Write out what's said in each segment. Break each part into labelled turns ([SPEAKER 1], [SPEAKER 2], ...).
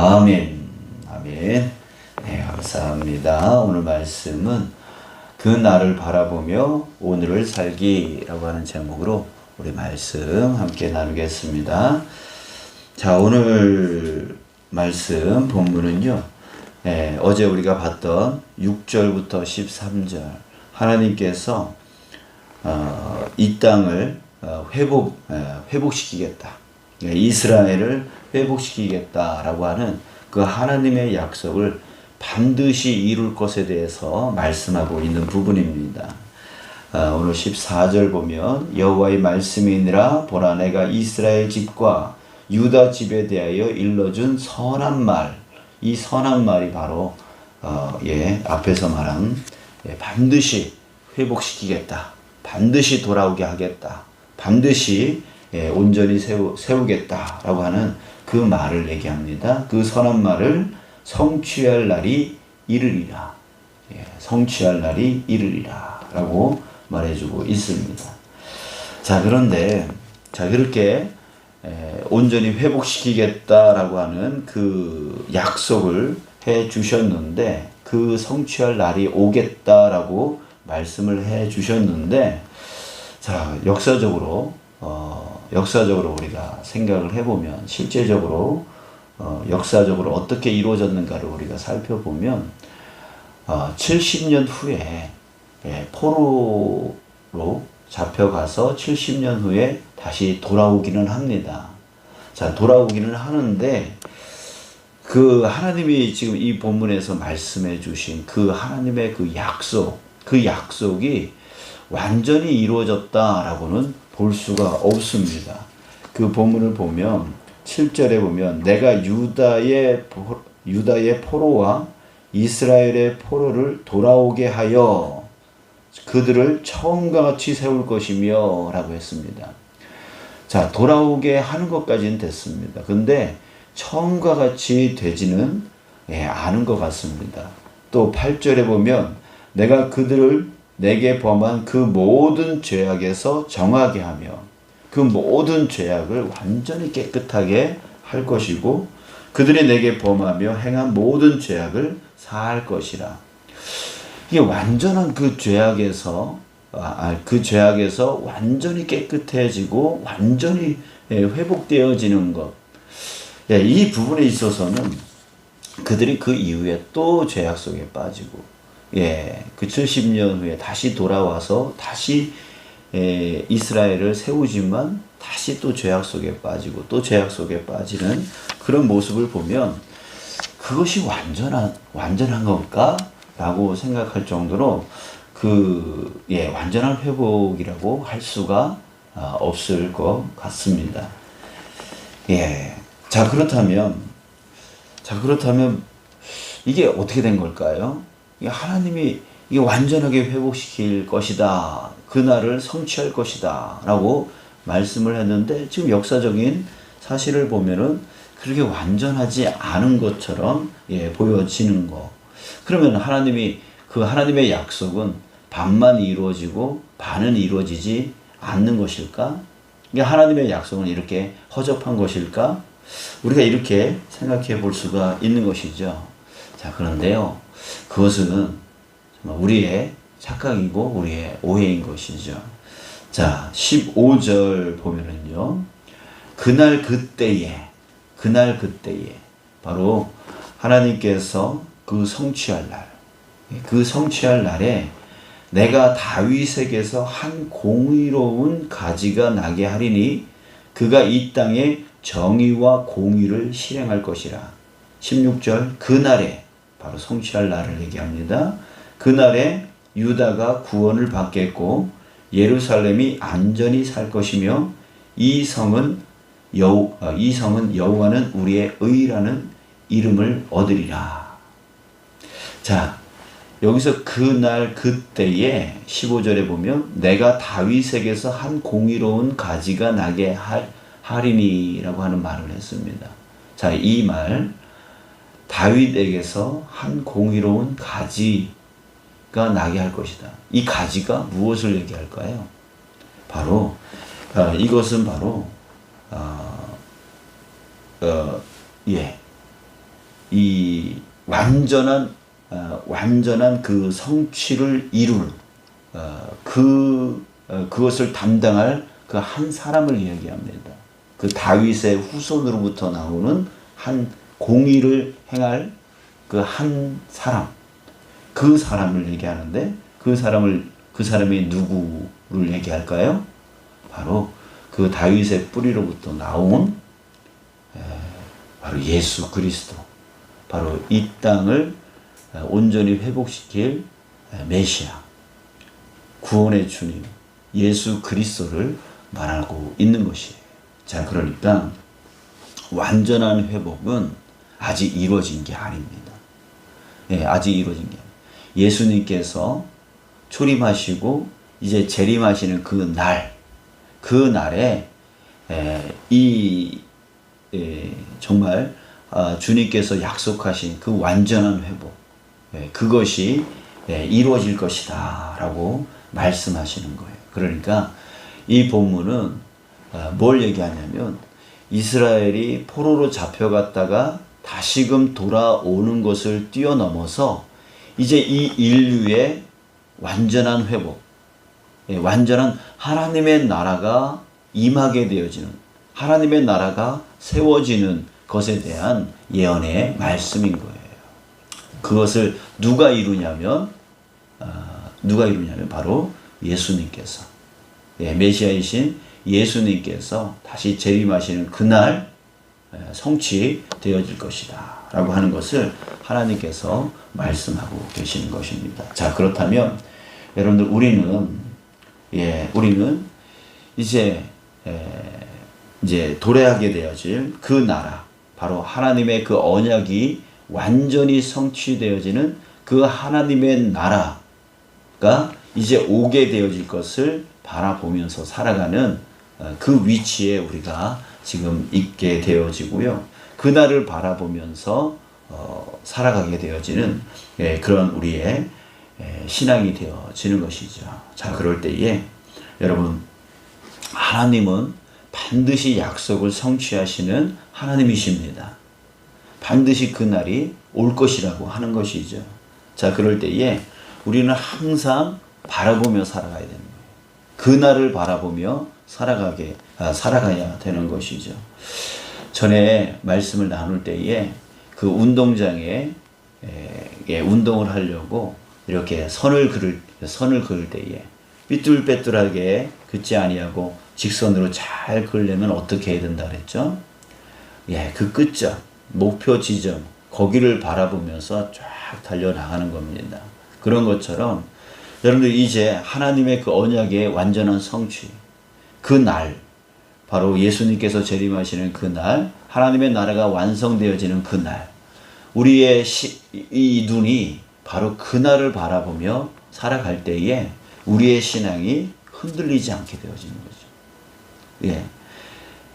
[SPEAKER 1] 아멘. 아멘. 네, 감사합니다. 오늘 말씀은 그 날을 바라보며 오늘을 살기라고 하는 제목으로 우리 말씀 함께 나누겠습니다. 자, 오늘 말씀 본문은요. 어제 우리가 봤던 6절부터 13절 하나님께서 이 땅을 회복시키겠다. 이스라엘을 회복시키겠다라고 하는 그 하나님의 약속을 반드시 이룰 것에 대해서 말씀하고 있는 부분입니다. 오늘 14절 보면 여호와의 말씀이니라 보라 내가 이스라엘 집과 유다 집에 대하여 일러준 선한 말, 이 선한 말이 바로 앞에서 말한 반드시 회복시키겠다, 반드시 돌아오게 하겠다, 반드시 온전히 세우겠다라고 하는 그 말을 얘기합니다. 그 선한 말을 성취할 날이 이르리라. 성취할 날이 이르리라 라고 말해주고 있습니다. 자, 그런데 그렇게 온전히 회복시키겠다라고 하는 그 약속을 해 주셨는데, 그 성취할 날이 오겠다라고 말씀을 해 주셨는데, 자, 역사적으로 우리가 생각을 해보면 실제적으로 역사적으로 어떻게 이루어졌는가를 우리가 살펴보면 70년 후에 포로로 잡혀가서 70년 후에 다시 돌아오기는 합니다. 자, 돌아오기는 하는데 그 하나님이 지금 이 본문에서 말씀해 주신 그 하나님의 그 약속이 완전히 이루어졌다라고는 볼 수가 없습니다. 그 본문을 보면 7절에 보면 내가 유다의 포로와 이스라엘의 포로를 돌아오게 하여 그들을 처음과 같이 세울 것이며 라고 했습니다. 자, 돌아오게 하는 것까지는 됐습니다. 근데 처음과 같이 되지는 않은 것 같습니다. 또 8절에 보면 내가 그들을 내게 범한 그 모든 죄악에서 정하게 하며 그 모든 죄악을 완전히 깨끗하게 할 것이고 그들이 내게 범하며 행한 모든 죄악을 사할 것이라. 이게 완전한 그 죄악에서 완전히 깨끗해지고 완전히 회복되어지는 것. 이 부분에 있어서는 그들이 그 이후에 또 죄악 속에 빠지고 그 70년 후에 다시 돌아와서 다시 이스라엘을 세우지만 다시 또 죄악 속에 빠지고 또 죄악 속에 빠지는 그런 모습을 보면 그것이 완전한 걸까? 라고 생각할 정도로 완전한 회복이라고 할 수가 없을 것 같습니다. 자, 그렇다면 이게 어떻게 된 걸까요? 하나님이 이게 완전하게 회복시킬 것이다. 그날을 성취할 것이다. 라고 말씀을 했는데 지금 역사적인 사실을 보면은 그렇게 완전하지 않은 것처럼 보여지는 거. 그러면 하나님의 약속은 반만 이루어지고 반은 이루어지지 않는 것일까? 하나님의 약속은 이렇게 허접한 것일까? 우리가 이렇게 생각해 볼 수가 있는 것이죠. 자, 그런데요. 그것은 우리의 착각이고 우리의 오해인 것이죠. 자, 15절 보면은요. 그날 그때에 바로 하나님께서 그 성취할 날에 내가 다윗에게서 한 공의로운 가지가 나게 하리니 그가 이 땅에 정의와 공의를 실행할 것이라. 16절 그날에 바로 성취할 날을 얘기합니다. 그날에 유다가 구원을 받겠고 예루살렘이 안전히 살 것이며 이 성은 여호와는 우리의 의라는 이름을 얻으리라. 자, 여기서 그날 그때에 15절에 보면 내가 다윗에게서 한 공의로운 가지가 나게 하리니라고 하는 말을 했습니다. 자, 이 말 다윗에게서 한 공의로운 가지가 나게 할 것이다. 이 가지가 무엇을 얘기할까요? 바로 이것은 바로 완전한 그 성취를 이룰 그것을 담당할 그 한 사람을 이야기합니다. 그 다윗의 후손으로부터 나오는 한 공의를 행할 그 한 사람, 그 사람을 얘기하는데 그 사람이 누구를 얘기할까요? 바로 그 다윗의 뿌리로부터 나온 바로 예수 그리스도, 바로 이 땅을 온전히 회복시킬 메시아, 구원의 주님 예수 그리스도를 말하고 있는 것이에요. 자, 그러니까 완전한 회복은 아직 이루어진 게 아닙니다. 아직 이루어진 게 아닙니다. 예수님께서 초림하시고 이제 재림하시는 그 날에 정말 주님께서 약속하신 그 완전한 회복, 그것이 이루어질 것이다 라고 말씀하시는 거예요. 그러니까 이 본문은 뭘 얘기하냐면 이스라엘이 포로로 잡혀갔다가 다시금 돌아오는 것을 뛰어넘어서 이제 이 인류의 완전한 회복, 완전한 하나님의 나라가 임하게 되어지는, 하나님의 나라가 세워지는 것에 대한 예언의 말씀인 거예요. 그것을 누가 이루냐면 바로 예수님께서, 메시아이신 예수님께서 다시 재림하시는 그날 성취되어질 것이다 라고 하는 것을 하나님께서 말씀하고 계시는 것입니다. 자, 그렇다면 여러분들 우리는 이제 도래하게 되어질 그 나라, 바로 하나님의 그 언약이 완전히 성취되어지는 그 하나님의 나라가 이제 오게 되어질 것을 바라보면서 살아가는 그 위치에 우리가 지금 있게 되어지고요. 그날을 바라보면서 살아가게 되어지는 그런 우리의 신앙이 되어지는 것이죠. 자, 그럴 때에 여러분, 하나님은 반드시 약속을 성취하시는 하나님이십니다. 반드시 그날이 올 것이라고 하는 것이죠. 자, 그럴 때에 우리는 항상 바라보며 살아가야 되는 거예요. 그날을 바라보며 살아가야 되는 것이죠. 전에 말씀을 나눌 때에 그 운동장에 운동을 하려고 이렇게 선을 그을 때에 삐뚤빼뚤하게 긋지 아니하고 직선으로 잘 그으려면 어떻게 해야 된다 그랬죠? 그 끝점, 목표 지점, 거기를 바라보면서 쫙 달려나가는 겁니다. 그런 것처럼 여러분들 이제 하나님의 그 언약의 완전한 성취, 그 날, 바로 예수님께서 재림하시는 그 날, 하나님의 나라가 완성되어지는 그 날, 우리의 이 눈이 바로 그 날을 바라보며 살아갈 때에 우리의 신앙이 흔들리지 않게 되어지는 거죠.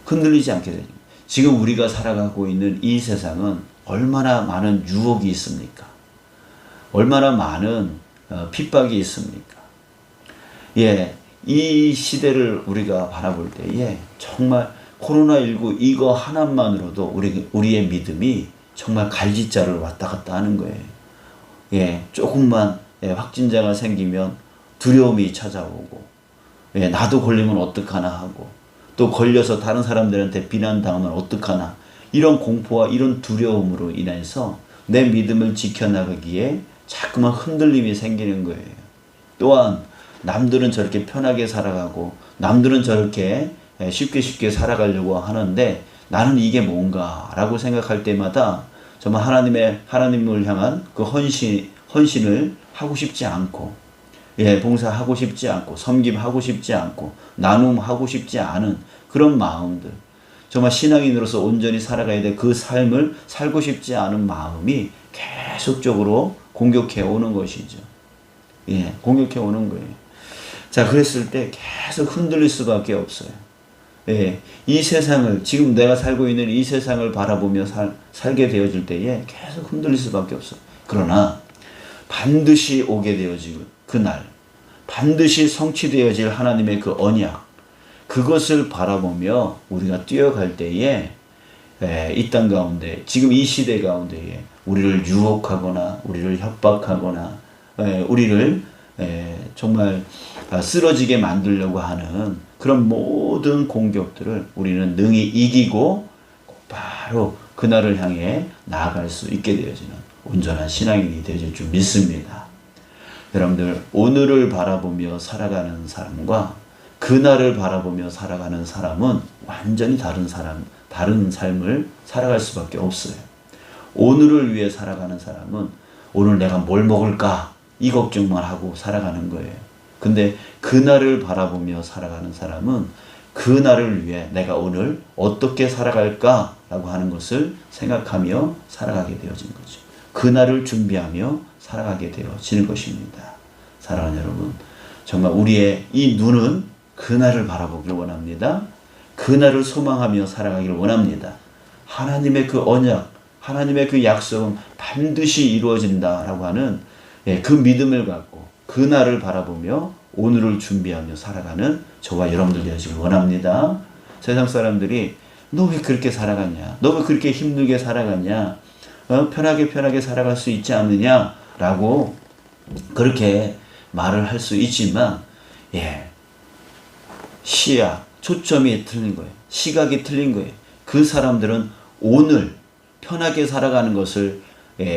[SPEAKER 1] 흔들리지 않게 되어집니다. 지금 우리가 살아가고 있는 이 세상은 얼마나 많은 유혹이 있습니까? 얼마나 많은 핍박이 있습니까? 이 시대를 우리가 바라볼 때에 정말 코로나19 이거 하나만으로도 우리의 믿음이 정말 갈짓자를 왔다 갔다 하는 거예요. 조금만 확진자가 생기면 두려움이 찾아오고, 나도 걸리면 어떡하나 하고, 또 걸려서 다른 사람들한테 비난당하면 어떡하나, 이런 공포와 이런 두려움으로 인해서 내 믿음을 지켜나가기에 자꾸만 흔들림이 생기는 거예요. 또한 남들은 저렇게 편하게 살아가고 남들은 저렇게 쉽게 살아가려고 하는데 나는 이게 뭔가 라고 생각할 때마다 정말 하나님을 향한 그 헌신을 하고 싶지 않고, 봉사하고 싶지 않고, 섬김하고 싶지 않고, 나눔하고 싶지 않은 그런 마음들, 정말 신앙인으로서 온전히 살아가야 될 그 삶을 살고 싶지 않은 마음이 계속적으로 공격해 오는 것이죠. 공격해 오는 거예요. 자, 그랬을 때 계속 흔들릴 수밖에 없어요. 이 세상을, 지금 내가 살고 있는 이 세상을 바라보며 살게 되어질 때에 계속 흔들릴 수밖에 없어요. 그러나 반드시 오게 되어질 그날, 반드시 성취되어질 하나님의 그 언약, 그것을 바라보며 우리가 뛰어갈 때에 이 땅 가운데 지금 이 시대 가운데에 우리를 유혹하거나 우리를 협박하거나 우리를 정말 쓰러지게 만들려고 하는 그런 모든 공격들을 우리는 능히 이기고 바로 그날을 향해 나아갈 수 있게 되어지는 온전한 신앙인이 되어질 줄 믿습니다. 여러분들, 오늘을 바라보며 살아가는 사람과 그날을 바라보며 살아가는 사람은 완전히 다른 삶을 살아갈 수밖에 없어요. 오늘을 위해 살아가는 사람은 오늘 내가 뭘 먹을까 이 걱정만 하고 살아가는 거예요. 근데 그날을 바라보며 살아가는 사람은 그날을 위해 내가 오늘 어떻게 살아갈까라고 하는 것을 생각하며 살아가게 되어진 거죠. 그날을 준비하며 살아가게 되어지는 것입니다. 사랑하는 여러분, 정말 우리의 이 눈은 그날을 바라보길 원합니다. 그날을 소망하며 살아가기를 원합니다. 하나님의 그 언약, 하나님의 그 약속은 반드시 이루어진다라고 하는 그 믿음을 갖고 그날을 바라보며 오늘을 준비하며 살아가는 저와 여러분들 되시길 원합니다. 세상 사람들이 너 왜 그렇게 살아갔냐? 너 왜 그렇게 힘들게 살아갔냐? 편하게 살아갈 수 있지 않느냐? 라고 그렇게 말을 할 수 있지만 시야, 초점이 틀린 거예요. 시각이 틀린 거예요. 그 사람들은 오늘 편하게 살아가는 것을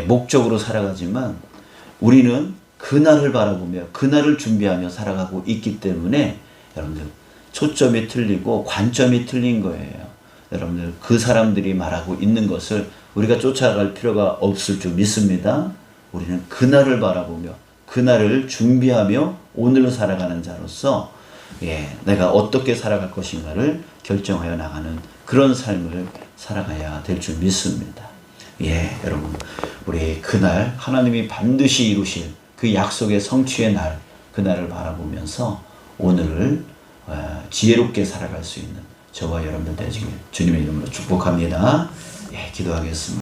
[SPEAKER 1] 목적으로 살아가지만 우리는 그날을 바라보며 그날을 준비하며 살아가고 있기 때문에 여러분들 초점이 틀리고 관점이 틀린 거예요. 여러분들 그 사람들이 말하고 있는 것을 우리가 쫓아갈 필요가 없을 줄 믿습니다. 우리는 그날을 바라보며 그날을 준비하며 오늘을 살아가는 자로서 내가 어떻게 살아갈 것인가를 결정하여 나가는 그런 삶을 살아가야 될 줄 믿습니다. 여러분, 우리 그날 하나님이 반드시 이루실 그 약속의 성취의 날, 그날을 바라보면서 오늘을 지혜롭게 살아갈 수 있는 저와 여러분들 되시길 주님의 이름으로 축복합니다. 기도하겠습니다.